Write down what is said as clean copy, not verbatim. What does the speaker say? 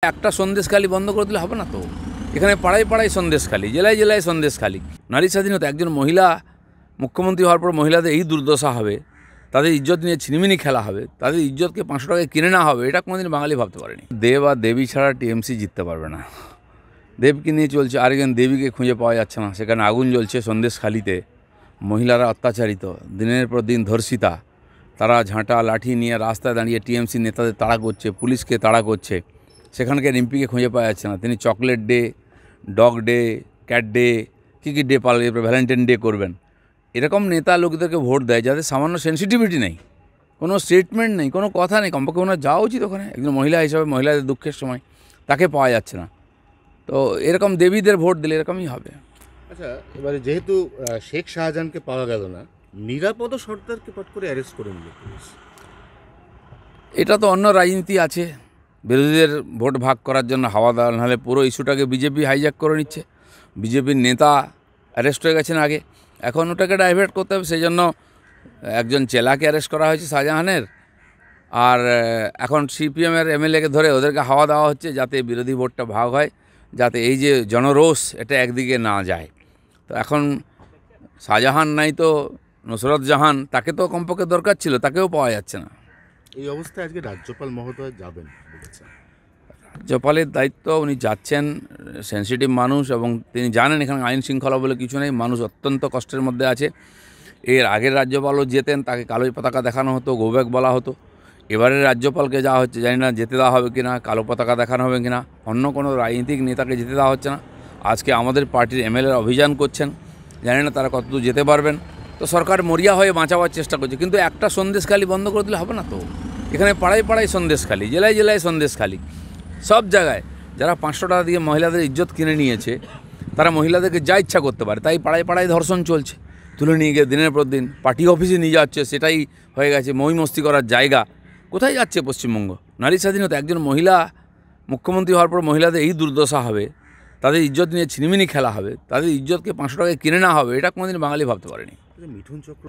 একটা সন্দেশখালি বন্ধ করে দিলে হবে না তো। এখানে পাড়ায় পাড়ায় সন্দেশখালি, জেলায় জেলায় সন্দেশখালি। নারী স্বাধীনতা, একজন মহিলা মুখ্যমন্ত্রী হওয়ার পর মহিলাদের এই দুর্দশা হবে, তাদের ইজ্জত নিয়ে ছিনিমিনি খেলা হবে, তাদের ইজ্জতকে 500 টাকায় কিনে নেওয়া হবে, এটা কোনোদিন বাঙালি ভাবতে পারেনি। দেব আর দেবী ছাড়া টিএমসি জিততে পারবে না। দেবকে নিয়ে চলছে, আর একজন দেবীকে খুঁজে পাওয়া যাচ্ছে না। সেখানে আগুন জ্বলছে সন্দেশখালিতে, মহিলারা অত্যাচারিত, দিনের পর দিন ধর্ষিতা। তারা ঝাঁটা লাঠি নিয়ে রাস্তায় দাঁড়িয়ে টিএমসি নেতাদের তাড়া করছে, পুলিশকে তাড়া করছে। সেখানকার এমপিকে খুঁজে পাওয়া যাচ্ছে না। তিনি chocolate day, dog day, cat day, কী ডে পালন, এরপর ভ্যালেন্টাইন ডে করবেন। এরকম নেতা লোকদেরকে ভোট দেয় যাদের সামান্য সেন্সিটিভিটি নেই, কোনো স্টেটমেন্ট নেই, কোনো কথা নেই। কমপক্ষে ওনার যাওয়া উচিত ওখানে, একজন মহিলা হিসাবে, মহিলাদের দুঃখের সময় তাকে পাওয়া যাচ্ছে না। তো এরকম দেবীদের ভোট দিলে এরকমই হবে। আচ্ছা, এবারে যেহেতু শেখ শাহজাহানকে পাওয়া গেল না, নিরাপদ সর্দারকে পট করে অ্যারেস্ট করে নিল পুলিশ। এটা তো অন্য রাজনীতি আছে, বিরোধীদের ভোট ভাগ করার জন্য হাওয়া দেওয়া, নাহলে পুরো ইস্যুটাকে বিজেপি হাইজ্যাক করে নিচ্ছে। বিজেপির নেতা অ্যারেস্ট হয়ে গেছেন আগে, এখন ওটাকে ডাইভার্ট করতে হবে। সেই জন্য একজন চেলাকে অ্যারেস্ট করা হয়েছে শাহজাহানের, আর এখন সিপিএমের এমএলএকে ধরে ওদেরকে হাওয়া দেওয়া হচ্ছে যাতে বিরোধী ভোটটা ভাগ হয়, যাতে এই যে জনরোষ এটা একদিকে না যায়। তো এখন শাহজাহান নাই তো নুসরত জাহান, তাকে তো কমপক্ষে দরকার ছিল, তাকেও পাওয়া যাচ্ছে না। এই অবস্থায় আজকে রাজ্যপাল মহোদয় যাবেন বলেছেন। রাজ্যপালের দায়িত্ব, উনি যাচ্ছেন, সেন্সিটিভ মানুষ, এবং তিনি জানেন এখানে আইন শৃঙ্খলা বলে কিছু নেই, মানুষ অত্যন্ত কষ্টের মধ্যে আছে। এর আগের রাজ্যপালও যেতেন, তাকে কালো পতাকা দেখানো হতো, গোব্যাক বলা হতো। এবারের রাজ্যপালকে যাওয়া হচ্ছে, জানি না যেতে দেওয়া হবে কিনা, কালো পতাকা দেখানো হবে কিনা। অন্য কোনো রাজনৈতিক নেতাকে যেতে দেওয়া হচ্ছে না। আজকে আমাদের পার্টির এমএলএ অভিযান করছেন, জানি না তারা কতদূর যেতে পারবেন। তো সরকার মরিয়া হয়ে বাঁচাবার চেষ্টা করছে, কিন্তু একটা সন্দেশখালি বন্ধ করে দিলে হবে না তো। এখানে পাড়ায় পাড়ায় সন্দেশখালি, জেলায় জেলায় সন্দেশখালি, সব জায়গায়। যারা 500 টাকা দিয়ে মহিলাদের ইজ্জত কিনে নিয়েছে, তারা মহিলাদেরকে যা ইচ্ছা করতে পারে। তাই পাড়ায় পাড়ায় ধর্ষণ চলছে, তুলে নিয়ে গিয়ে দিনের পর দিন পার্টি অফিসে নিয়ে যাচ্ছে, সেটাই হয়ে গেছে মৌমস্তি করার জায়গা। কোথায় যাচ্ছে পশ্চিমবঙ্গ? নারী স্বাধীনতা, একজন মহিলা মুখ্যমন্ত্রী হওয়ার পর মহিলাদের এই দুর্দশা হবে, তাদের ইজ্জত নিয়ে ছিনিমিনি খেলা হবে, তাদের ইজ্জতকে 500 টাকায় কিনে নেওয়া হবে, এটা কোনোদিন বাঙালি ভাবতে পারেনি। মিঠুন চক্র